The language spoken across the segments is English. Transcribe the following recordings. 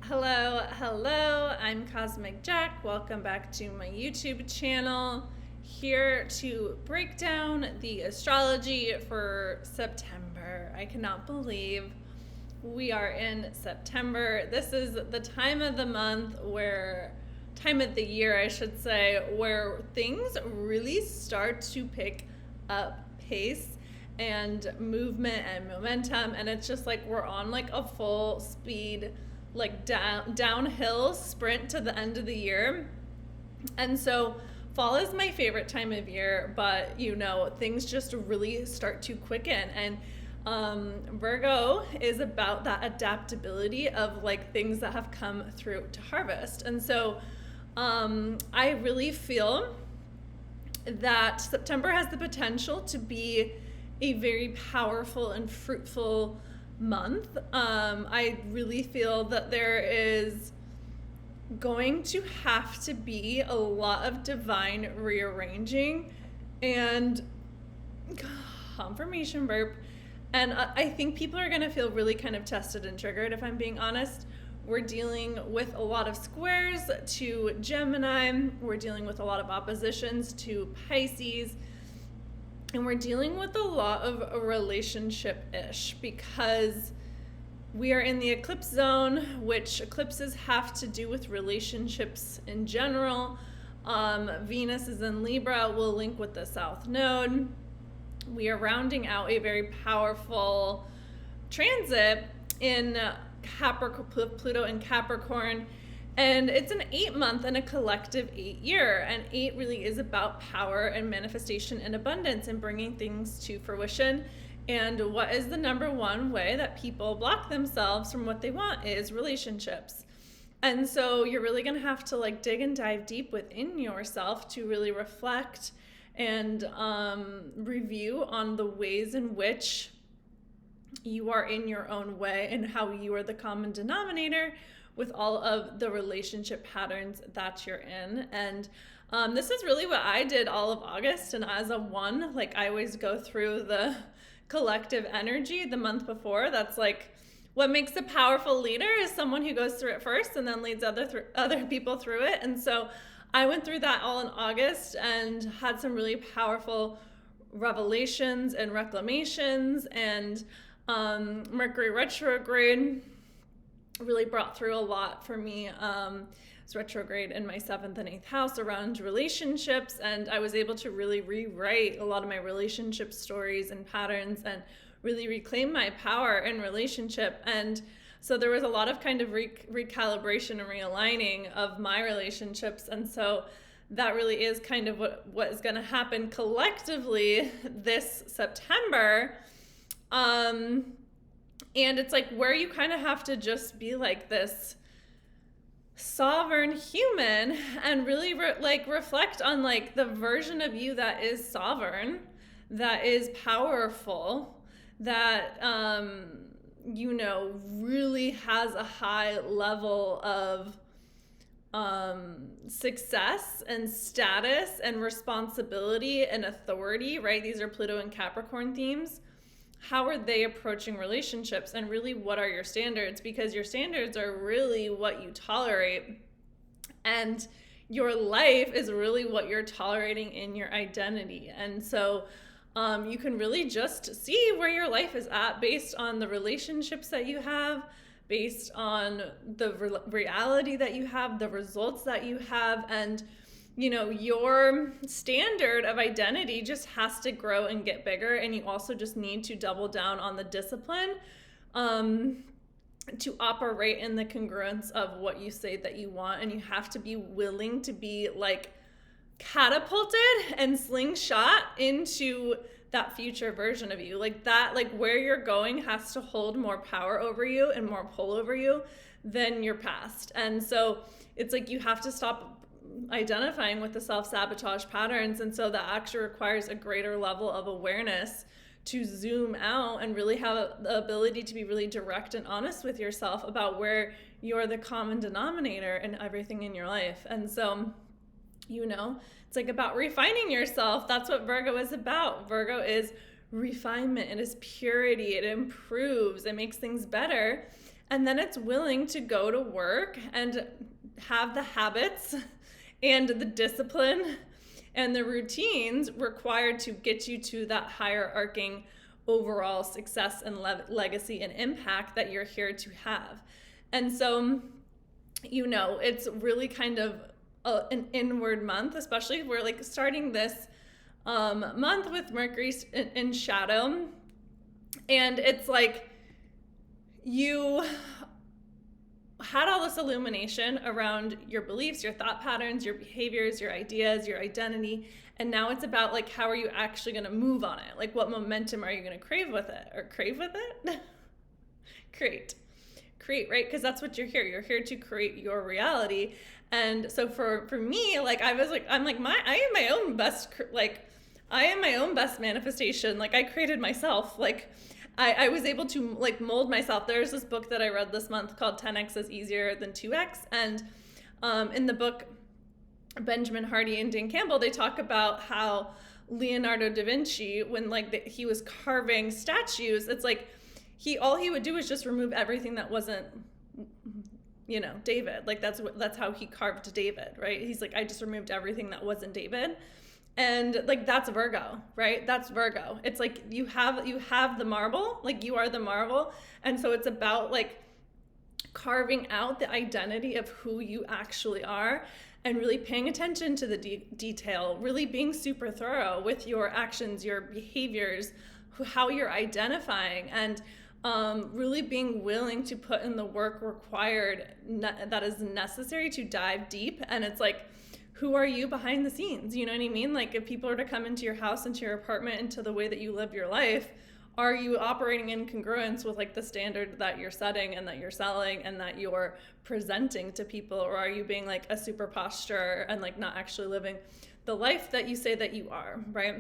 Hello, I'm Cosmic Jack. Welcome back to my YouTube channel. Here to break down the astrology for September. I cannot believe we are in September. This is the time of the month time of the year, I should say, where things really start to pick up pace and movement and momentum, and it's just like we're on like a full speed downhill sprint to the end of the year. And so fall is my favorite time of year, but things just really start to quicken. And Virgo is about that adaptability of like things that have come through to harvest. And so I really feel that September has the potential to be a very powerful and fruitful month. I really feel that there is going to have to be a lot of divine rearranging and confirmation burp. And I think people are going to feel really kind of tested and triggered, if I'm being honest. We're dealing with a lot of squares to Gemini. We're dealing with a lot of oppositions to Pisces. And we're dealing with a lot of relationship-ish because we are in the eclipse zone, which eclipses have to do with relationships in general. Venus is in Libra, will link with the South Node. We are rounding out a very powerful transit in Pluto in Capricorn. And it's an 8-month and a collective 8-year. And 8 really is about power and manifestation and abundance and bringing things to fruition. And what is the number one way that people block themselves from what they want is relationships. And so you're really going to have to like dig and dive deep within yourself to really reflect and review on the ways in which you are in your own way and how you are the common denominator with all of the relationship patterns that you're in. And this is really what I did all of August. And as a one, like I always go through the collective energy the month before. That's like what makes a powerful leader is someone who goes through it first and then leads other people through it. And so I went through that all in August and had some really powerful revelations and reclamations, and Mercury retrograde really brought through a lot for me. It's retrograde in my 7th and 8th house around relationships, and I was able to really rewrite a lot of my relationship stories and patterns and really reclaim my power in relationship. And so there was a lot of kind of recalibration and realigning of my relationships. And so that really is kind of what is going to happen collectively this September. And it's like where you kind of have to just be like this sovereign human and really reflect on like the version of you that is sovereign, that is powerful, that really has a high level of success and status and responsibility and authority, right? These are Pluto and Capricorn themes. How are they approaching relationships, and really what are your standards? Because your standards are really what you tolerate, and your life is really what you're tolerating in your identity. And so you can really just see where your life is at based on the relationships that you have, based on the reality that you have, the results that you have, and your standard of identity just has to grow and get bigger. And you also just need to double down on the discipline to operate in the congruence of what you say that you want. And you have to be willing to be like catapulted and slingshot into that future version of you. Like that, like where you're going has to hold more power over you and more pull over you than your past. And so it's like you have to stop identifying with the self-sabotage patterns. And so that actually requires a greater level of awareness to zoom out and really have the ability to be really direct and honest with yourself about where you're the common denominator in everything in your life. And so, it's like about refining yourself. That's what Virgo is about. Virgo is refinement. It is purity. It improves. It makes things better. And then it's willing to go to work and have the habits and the discipline and the routines required to get you to that hierarching overall success and legacy and impact that you're here to have. And so, it's really kind of an inward month, especially we're like starting this month with Mercury in shadow. And it's like you had all this illumination around your beliefs, your thought patterns, your behaviors, your ideas, your identity. And now it's about like, how are you actually going to move on it? Like, what momentum are you going to crave with it? Create, right? Because that's what you're here. You're here to create your reality. And so for me, like, I am my own best manifestation. Like, I created myself. Like, I was able to like mold myself. There's this book that I read this month called 10X is Easier Than 2X. And in the book, Benjamin Hardy and Dan Campbell, they talk about how Leonardo da Vinci, when like he was carving statues, it's like all he would do is just remove everything that wasn't, David. Like that's how he carved David, right? He's like, I just removed everything that wasn't David. And like, that's Virgo, right? That's Virgo. It's like you have the marble, like you are the marble. And so it's about like carving out the identity of who you actually are and really paying attention to the detail, really being super thorough with your actions, your behaviors, how you're identifying, and really being willing to put in the work required that is necessary to dive deep. And it's like, who are you behind the scenes? You know what I mean? Like, if people are to come into your house, into your apartment, into the way that you live your life, are you operating in congruence with like the standard that you're setting and that you're selling and that you're presenting to people? Or are you being like a super posture and like not actually living the life that you say that you are, right?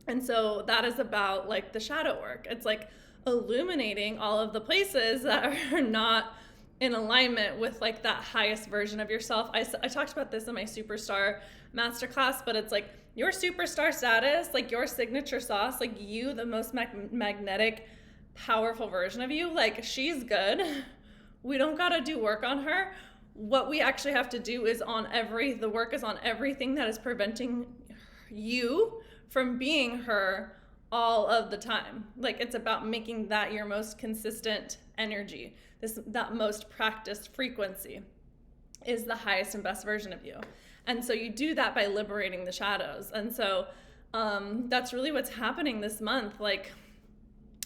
And so that is about like the shadow work. It's like illuminating all of the places that are not in alignment with like that highest version of yourself. I talked about this in my superstar masterclass, but it's like your superstar status, like your signature sauce, like you, the most magnetic, powerful version of you, like she's good. We don't got to do work on her. What we actually have to do is the work is on everything that is preventing you from being her all of the time. Like, it's about making that your most consistent energy. That most practiced frequency is the highest and best version of you. And so you do that by liberating the shadows. And so that's really what's happening this month. Like,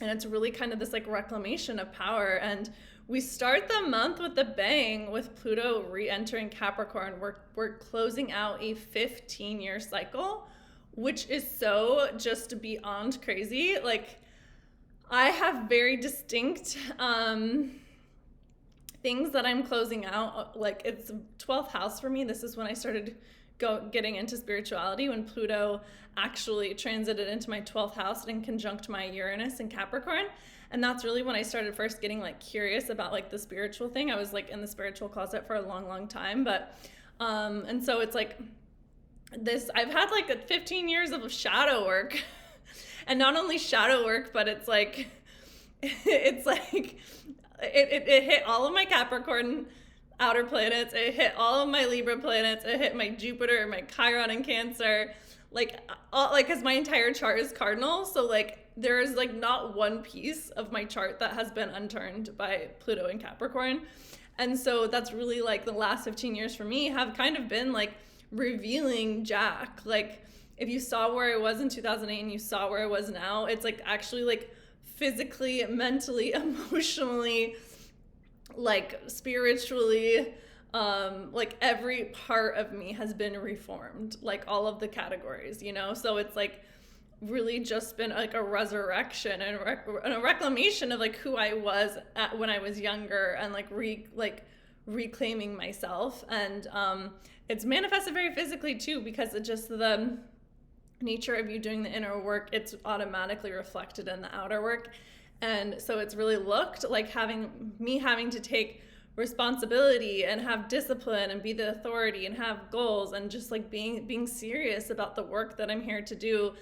and it's really kind of this like reclamation of power. And we start the month with a bang with Pluto re-entering Capricorn. We're closing out a 15-year cycle, which is so just beyond crazy. Like, I have very distinct things that I'm closing out. Like, it's 12th house for me. This is when I started getting into spirituality, when Pluto actually transited into my 12th house in conjunct my Uranus in Capricorn. And that's really when I started first getting like curious about like the spiritual thing. I was like in the spiritual closet for a long, long time. But, and so it's like I've had like 15 years of shadow work and not only shadow work, but it's like, it hit all of my Capricorn outer planets. It hit all of my Libra planets. It hit my Jupiter, my Chiron in Cancer. Because my entire chart is cardinal. So like, there is like not one piece of my chart that has been unturned by Pluto in Capricorn. And so that's really like the last 15 years for me have kind of been like revealing Jack. Like, if you saw where I was in 2008 and you saw where I was now, it's like actually like physically, mentally, emotionally, like spiritually, like every part of me has been reformed, like all of the categories, So it's like really just been like a resurrection and a reclamation of like who I was when I was younger, and like reclaiming myself. And it's manifested very physically too, because it just the nature of you doing the inner work, it's automatically reflected in the outer work. And so it's really looked like having to take responsibility and have discipline and be the authority and have goals and just like being serious about the work that I'm here to do,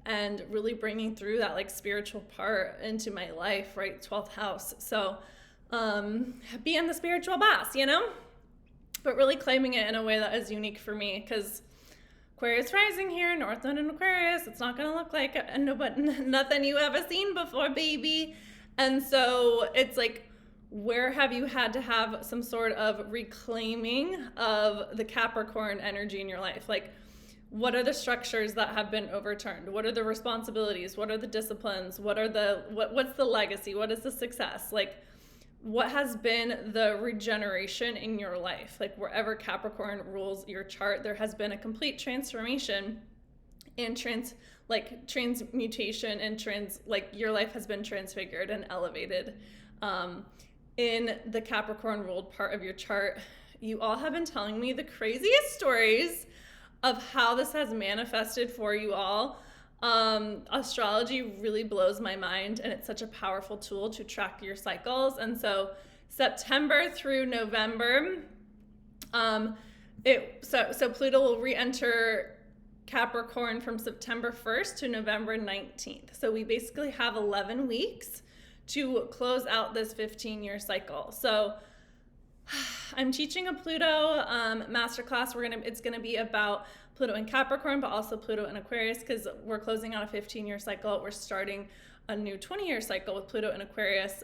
and really bringing through that like spiritual part into my life, right? 12th house. So being the spiritual boss, you know? But really claiming it in a way that is unique for me, because Aquarius rising here, North Node in Aquarius, it's not gonna look like nothing you ever seen before, baby. And so it's like, where have you had to have some sort of reclaiming of the Capricorn energy in your life? Like, what are the structures that have been overturned? What are the responsibilities? What are the disciplines? What's the legacy? What is the success? Like, what has been the regeneration in your life? Like, wherever Capricorn rules your chart, there has been a complete transformation and transmutation and your life has been transfigured and elevated. In the Capricorn ruled part of your chart, you all have been telling me the craziest stories of how this has manifested for you all. Astrology really blows my mind, and it's such a powerful tool to track your cycles. And so September through November, so Pluto will re-enter Capricorn from September 1st to November 19th. So we basically have 11 weeks to close out this 15-year cycle. So I'm teaching a Pluto masterclass. It's gonna be about Pluto in Capricorn, but also Pluto in Aquarius, because we're closing out a 15-year cycle. We're starting a new 20-year cycle with Pluto in Aquarius.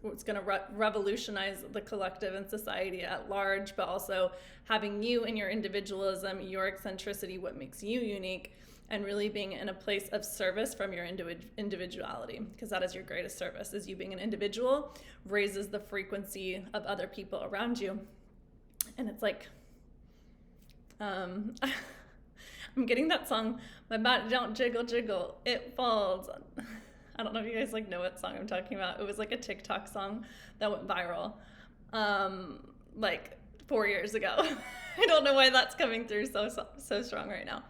It's gonna revolutionize the collective and society at large, but also having you and your individualism, your eccentricity, what makes you unique, and really being in a place of service from your individuality, because that is your greatest service, is you being an individual raises the frequency of other people around you. And it's like, I'm getting that song, my body don't jiggle jiggle, it falls. I don't know if you guys know what song I'm talking about. It was like a TikTok song that went viral 4 years ago. I don't know why that's coming through so strong right now.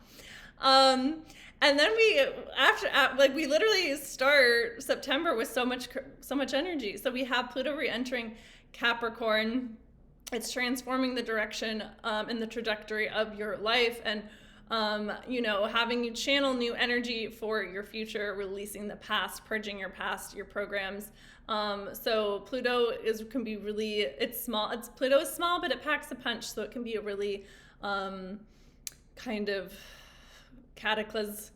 And then we literally start September with so much energy. So we have Pluto re-entering Capricorn. It's transforming the direction and the trajectory of your life, and having you channel new energy for your future, releasing the past, purging your past, your programs. So Pluto can be really, it's small. Pluto is small, but it packs a punch. So it can be a really kind of cataclysmic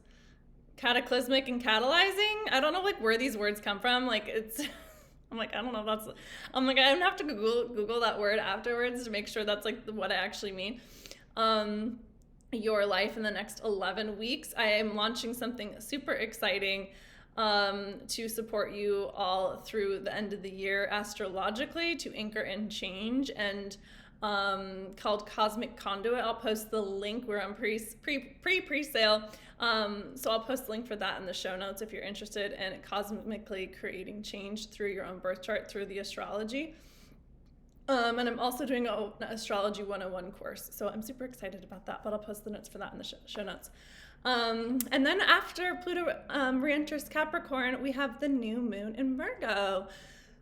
and catalyzing. I don't know where these words come from. I'm I don't know. I'm gonna have to Google that word afterwards to make sure that's what I actually mean. Your life in the next 11 weeks. I am launching something super exciting to support you all through the end of the year astrologically, to anchor in change, and called Cosmic Conduit. I'll post the link. We're on pre-sale. So I'll post the link for that in the show notes if you're interested in cosmically creating change through your own birth chart through the astrology. And I'm also doing an Astrology 101 course. So I'm super excited about that, but I'll post the notes for that in the show notes. And then after Pluto re-enters Capricorn, we have the new moon in Virgo.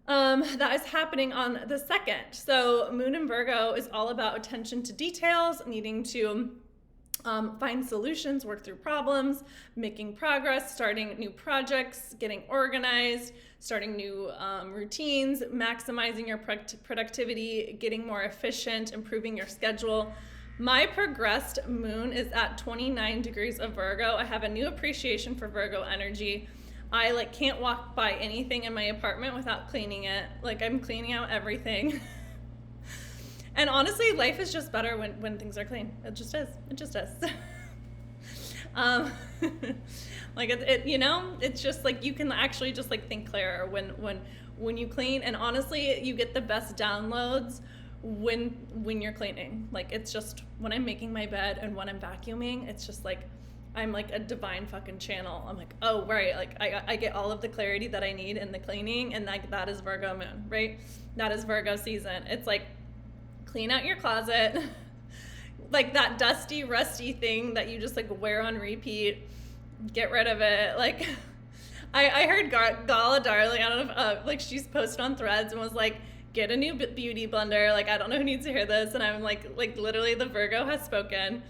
That is happening on the 2nd. So moon in Virgo is all about attention to details, needing to find solutions, work through problems, making progress, starting new projects, getting organized, starting new routines, maximizing your productivity, getting more efficient, improving your schedule. My progressed moon is at 29 degrees of Virgo. I have a new appreciation for Virgo energy. I can't walk by anything in my apartment without cleaning it. I'm cleaning out everything. And honestly, life is just better when things are clean. It just is. It just is. It's just you can actually just think clearer when you clean. And honestly, you get the best downloads when you're cleaning. It's just when I'm making my bed and when I'm vacuuming, it's just I'm a divine fucking channel. I'm oh, right. I get all of the clarity that I need in the cleaning, and that is Virgo moon, right? That is Virgo season. It's clean out your closet, that dusty, rusty thing that you just wear on repeat. Get rid of it. I heard Gala Darling, I don't know if she's posted on Threads and was get a new beauty blender. I don't know who needs to hear this, and I'm literally the Virgo has spoken.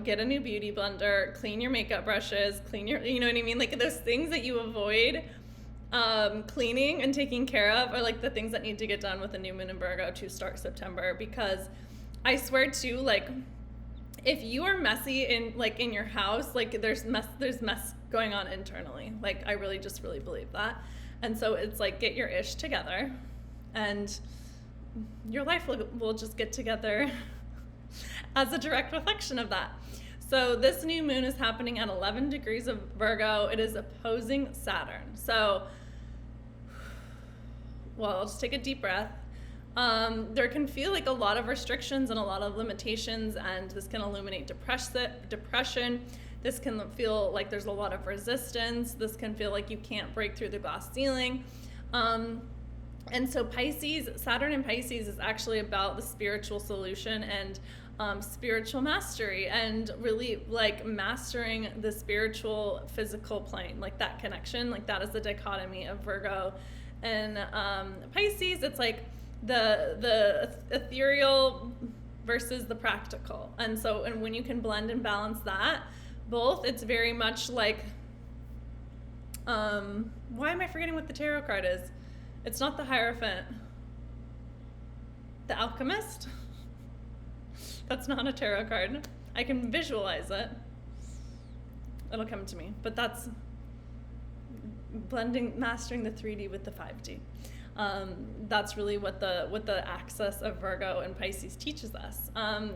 Get a new beauty blender, clean your makeup brushes, clean your, you know what I mean? Those things that you avoid cleaning and taking care of are like the things that need to get done with the new moon in Virgo to start September, because I swear too, like, if you are messy in your house, like there's mess going on internally. Like I really believe that. And so it's like, get your ish together and your life will just get together as a direct reflection of that. So this new moon is happening at 11 degrees of Virgo. It is opposing Saturn. So, well, I'll just take a deep breath. There can feel like a lot of restrictions and a lot of limitations, and this can illuminate depression. This can feel like there's a lot of resistance. This can feel like you can't break through the glass ceiling. And so Pisces, Saturn in Pisces is actually about the spiritual solution and spiritual mastery, and really like mastering the spiritual physical plane, like that connection. Like that is the dichotomy of Virgo and Pisces. It's like the ethereal versus the practical. And so, and when you can blend and balance that both, it's very much like why am I forgetting what the tarot card is? It's not the Hierophant. The Alchemist? That's not a tarot card. I can visualize it. It'll come to me. But that's mastering the 3D with the 5D. That's really what the axis of Virgo and Pisces teaches us.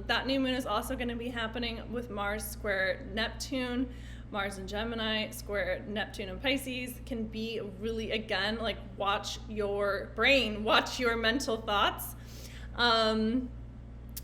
That new moon is also going to be happening with Mars square Neptune. Mars and Gemini square Neptune and Pisces can be really, again, like watch your brain, watch your mental thoughts.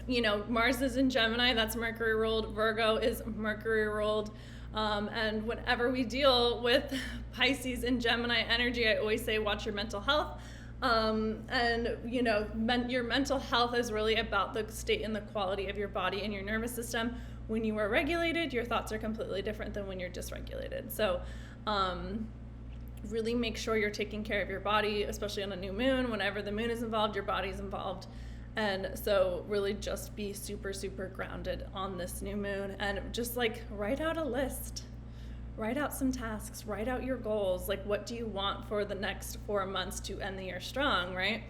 You know, Mars is in Gemini, that's Mercury ruled. Virgo is Mercury ruled. And whenever we deal with Pisces and Gemini energy, I always say watch your mental health. And you know, your mental health is really about the state and the quality of your body and your nervous system. When you are regulated, your thoughts are completely different than when you're dysregulated. So really make sure you're taking care of your body, especially on a new moon. Whenever the moon is involved, your body's involved. And so really just be super, super grounded on this new moon, and just like write out a list. Write out some tasks, write out your goals. Like, what do you want for the next 4 months to end the year strong, right?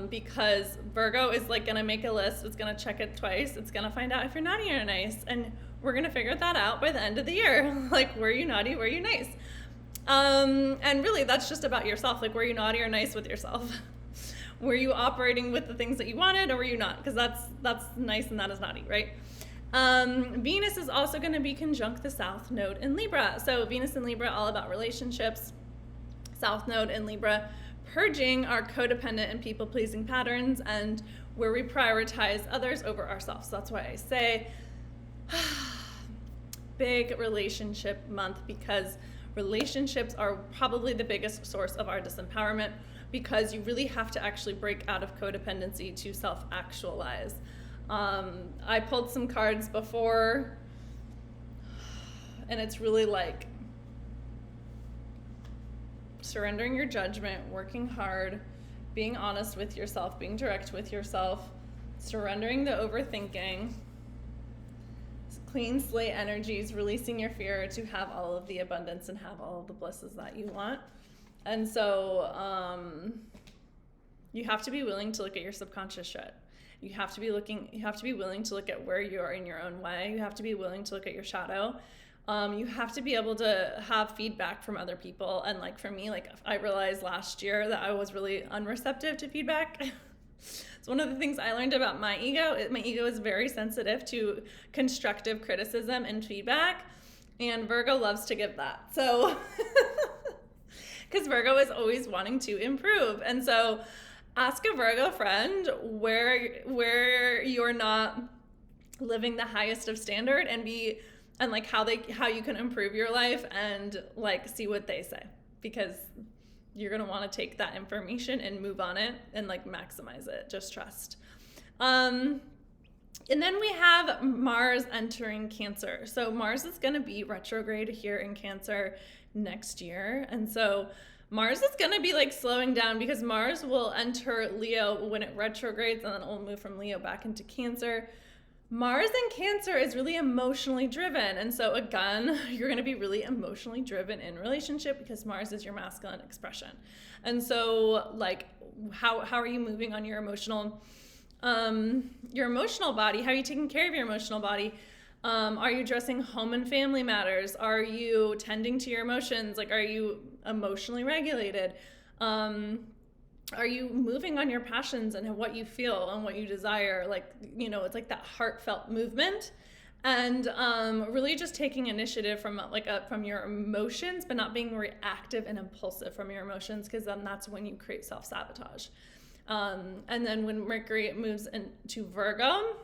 Because Virgo is like gonna make a list, it's gonna check it twice, it's gonna find out if you're naughty or nice, and we're gonna figure that out by the end of the year. Like, were you naughty, were you nice? And really that's just about yourself. Like, were you naughty or nice with yourself? Were you operating with the things that you wanted, or were you not? Because that's nice and that is naughty, right? Venus is also going to be conjunct the South Node in Libra. So Venus in Libra, all about relationships. South Node in Libra, purging our codependent and people-pleasing patterns, and where we prioritize others over ourselves. So that's why I say big relationship month, because relationships are probably the biggest source of our disempowerment, because you really have to actually break out of codependency to self-actualize. I pulled some cards before, and it's really like surrendering your judgment, working hard, being honest with yourself, being direct with yourself, surrendering the overthinking, clean slate energies, releasing your fear to have all of the abundance and have all of the blisses that you want. And so you have to be willing to look at your subconscious shit. You have to be willing to look at where you are in your own way. You have to be willing to look at your shadow. You have to be able to have feedback from other people. And like for me, like I realized last year that I was really unreceptive to feedback. It's one of the things I learned about my ego. My ego is very sensitive to constructive criticism and feedback. And Virgo loves to give that. So, because Virgo is always wanting to improve. And so ask a Virgo friend where you're not living the highest of standard, and like how you can improve your life, and like see what they say, because you're going to want to take that information and move on it and like maximize it. Just trust. And then we have Mars entering Cancer. So Mars is going to be retrograde here in Cancer next year. And so Mars is going to be like slowing down, because Mars will enter Leo when it retrogrades, and then it will move from Leo back into Cancer. Mars in Cancer is really emotionally driven. And so again, you're going to be really emotionally driven in relationship because Mars is your masculine expression. And so like how are you moving on your emotional body? How are you taking care of your emotional body? Are you addressing home and family matters? Are you tending to your emotions? Like, are you emotionally regulated? Are you moving on your passions and what you feel and what you desire? Like, you know, it's like that heartfelt movement, and really just taking initiative from from your emotions, but not being reactive and impulsive from your emotions, because then that's when you create self-sabotage. And then when Mercury moves into Virgo,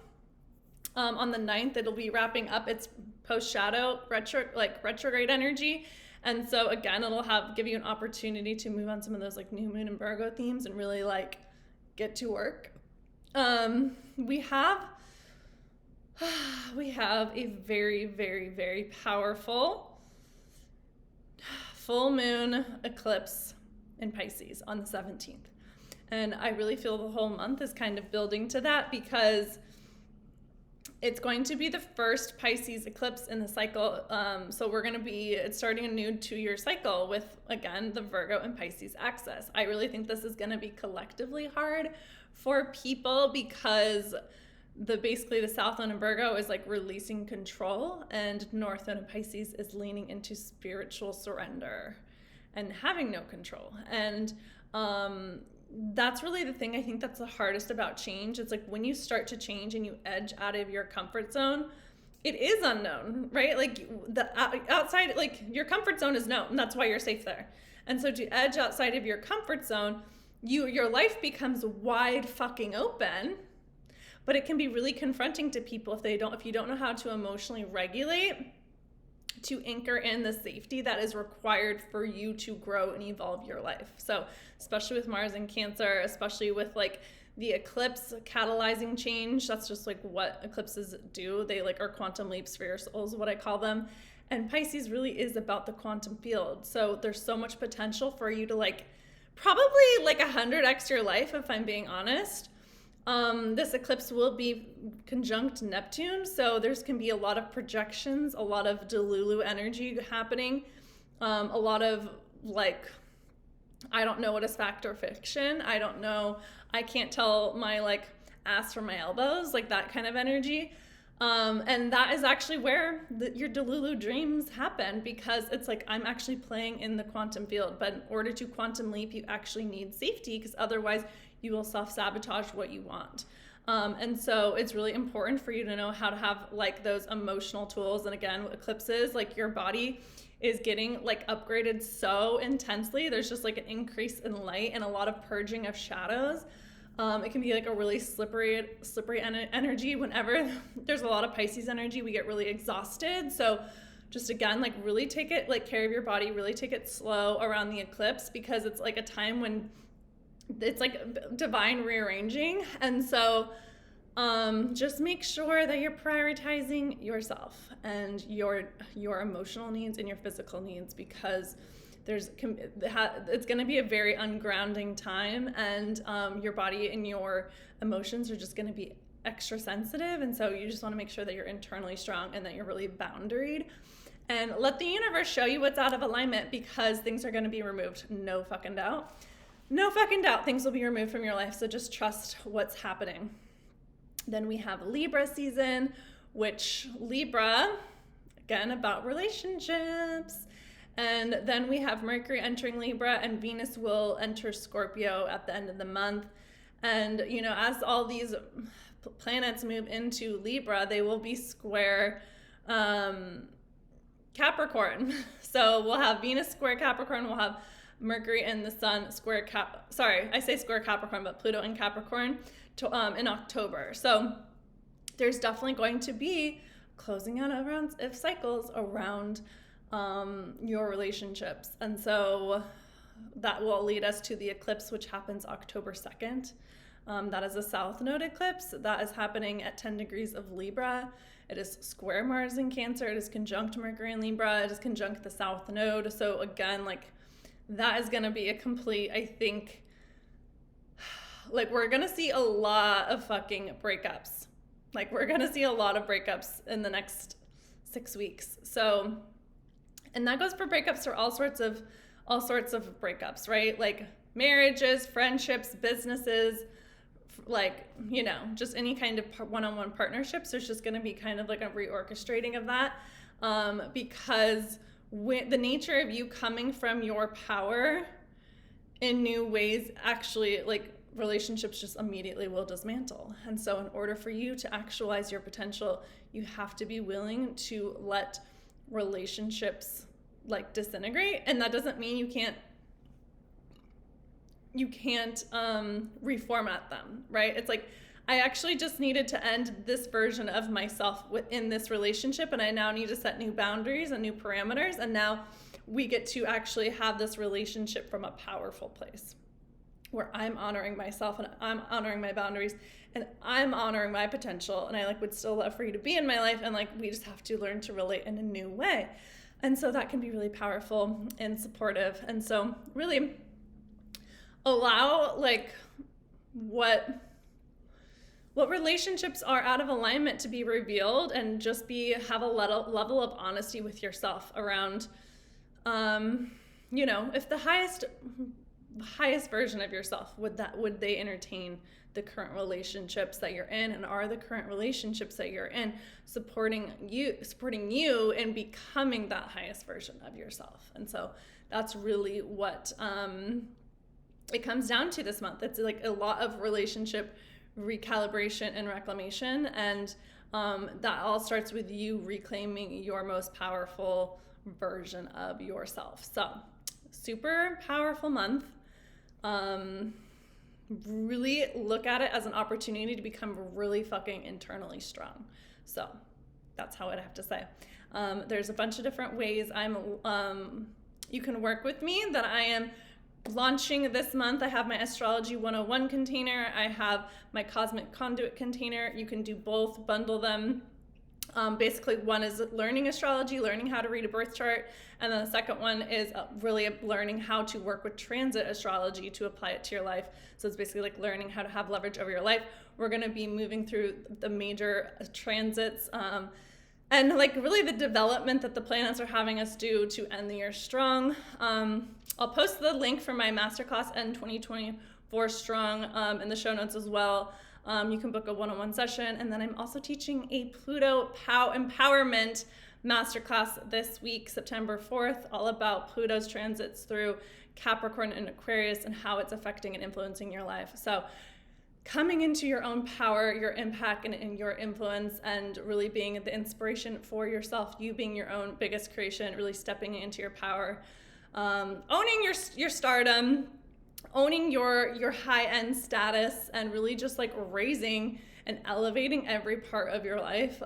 on the 9th, it'll be wrapping up its post-shadow retrograde energy. And so again, it'll give you an opportunity to move on some of those like new moon and Virgo themes and really like get to work. We have a very, very, very powerful full moon eclipse in Pisces on the 17th. And I really feel the whole month is kind of building to that, because it's going to be the first Pisces eclipse in the cycle. So it's starting a new 2-year cycle with, again, the Virgo and Pisces axis. I really think this is going to be collectively hard for people, because basically the South Node in Virgo is like releasing control, and North Node in Pisces is leaning into spiritual surrender and having no control. And that's really the thing I think that's the hardest about change. It's like when you start to change and you edge out of your comfort zone, it is unknown, right? Like the outside, like your comfort zone is known, and that's why you're safe there. And so to edge outside of your comfort zone, your life becomes wide fucking open, but it can be really confronting to people if you don't know how to emotionally regulate, to anchor in the safety that is required for you to grow and evolve your life. So especially with Mars in Cancer, especially with like the eclipse catalyzing change, that's just like what eclipses do. They like are quantum leaps for your souls, what I call them. And Pisces really is about the quantum field. So there's so much potential for you to like probably like 100x your life, if I'm being honest. This eclipse will be conjunct Neptune, so there's can be a lot of projections, a lot of Delulu energy happening, a lot of like, I don't know what is fact or fiction. I don't know. I can't tell my like ass from my elbows, like that kind of energy. And that is actually where your Delulu dreams happen, because it's like I'm actually playing in the quantum field. But in order to quantum leap, you actually need safety, because otherwise you will self-sabotage what you want. And so it's really important for you to know how to have like those emotional tools. And again, eclipses, like your body is getting like upgraded so intensely. There's just like an increase in light and a lot of purging of shadows. It can be like a really slippery energy. Whenever there's a lot of Pisces energy, we get really exhausted. So just again, like really take it like care of your body, really take it slow around the eclipse, because it's like a time when it's like divine rearranging. And so just make sure that you're prioritizing yourself and your emotional needs and your physical needs, because it's going to be a very ungrounding time, and your body and your emotions are just going to be extra sensitive. And so you just want to make sure that you're internally strong and that you're really boundaried, and let the universe show you what's out of alignment, because things are going to be removed. No fucking doubt. No fucking doubt things will be removed from your life. So just trust what's happening. Then we have Libra season, which Libra, again, about relationships. And then we have Mercury entering Libra, and Venus will enter Scorpio at the end of the month. And, you know, as all these planets move into Libra, they will be square Capricorn. So we'll have Venus square Capricorn, we'll have Mercury and the Sun square I say square Capricorn, but Pluto in Capricorn in October. So there's definitely going to be closing out around cycles around your relationships. And so that will lead us to the eclipse, which happens October 2nd. That is a South Node eclipse that is happening at 10 degrees of Libra. It is square Mars in Cancer. It is conjunct Mercury in Libra. It is conjunct the South Node. So again, like that is going to be a complete, I think, like we're going to see a lot of fucking breakups Like, we're going to see a lot of breakups in the next 6 weeks. So, and that goes for breakups for all sorts of breakups, right? Like marriages, friendships, businesses, like, you know, just any kind of one-on-one partnerships. There's just going to be kind of like a reorchestrating of that, because the nature of you coming from your power in new ways, actually, like, relationships just immediately will dismantle. And so in order for you to actualize your potential, you have to be willing to let relationships like disintegrate. And that doesn't mean you can't reformat them, right? It's like, I actually just needed to end this version of myself within this relationship, and I now need to set new boundaries and new parameters, and now we get to actually have this relationship from a powerful place where I'm honoring myself and I'm honoring my boundaries and I'm honoring my potential, and I like would still love for you to be in my life, and like we just have to learn to relate in a new way. And so that can be really powerful and supportive. And so really allow like what relationships are out of alignment to be revealed, and just have a level of honesty with yourself around, you know, if the highest version of yourself, would they entertain the current relationships that you're in, and are the current relationships that you're in supporting you in becoming that highest version of yourself. And so that's really what it comes down to this month. It's like a lot of relationship recalibration and reclamation, and that all starts with you reclaiming your most powerful version of yourself. So super powerful month. Really look at it as an opportunity to become really fucking internally strong. So that's how I'd have to say. There's a bunch of different ways you can work with me that I am launching this month. I have my Astrology 101 container. I have my Cosmic Conduit container. You can do both, bundle them. Basically, one is learning astrology, learning how to read a birth chart, and then the second one is really learning how to work with transit astrology to apply it to your life. So it's basically like learning how to have leverage over your life. We're going to be moving through the major transits, and like really the development that the planets are having us do to end the year strong. I'll post the link for my masterclass End 2024 Strong in the show notes as well. You can book a one-on-one session. And then I'm also teaching a Pluto empowerment masterclass this week, September 4th, all about Pluto's transits through Capricorn and Aquarius and how it's affecting and influencing your life. So coming into your own power, your impact, and your influence, and really being the inspiration for yourself, you being your own biggest creation, really stepping into your power, owning your stardom, owning your high-end status, and really just like raising and elevating every part of your life.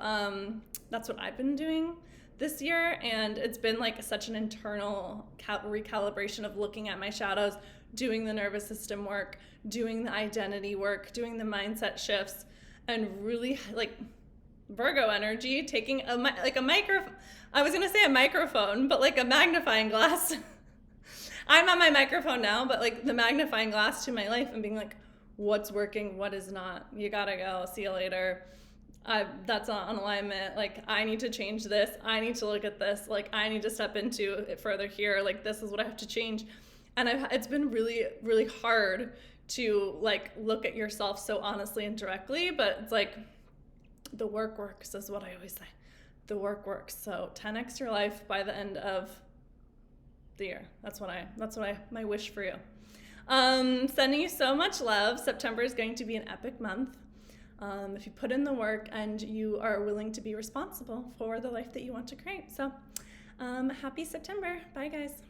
That's what I've been doing this year, and it's been like such an internal recalibration of looking at my shadows, doing the nervous system work, doing the identity work, doing the mindset shifts, and really like Virgo energy, taking a microphone, but like a magnifying glass. I'm on my microphone now, but like the magnifying glass to my life and being like, what's working, what is not. You gotta go, see you later. That's not on alignment. Like, I need to change this. I need to look at this. Like, I need to step into it further here. Like, this is what I have to change. And it's been really, really hard to like look at yourself so honestly and directly, but it's like the work works is what I always say. The work works. So 10x your life by the end of the year. That's my wish for you. Sending you so much love. September is going to be an epic month. If you put in the work and you are willing to be responsible for the life that you want to create. So happy September. Bye guys.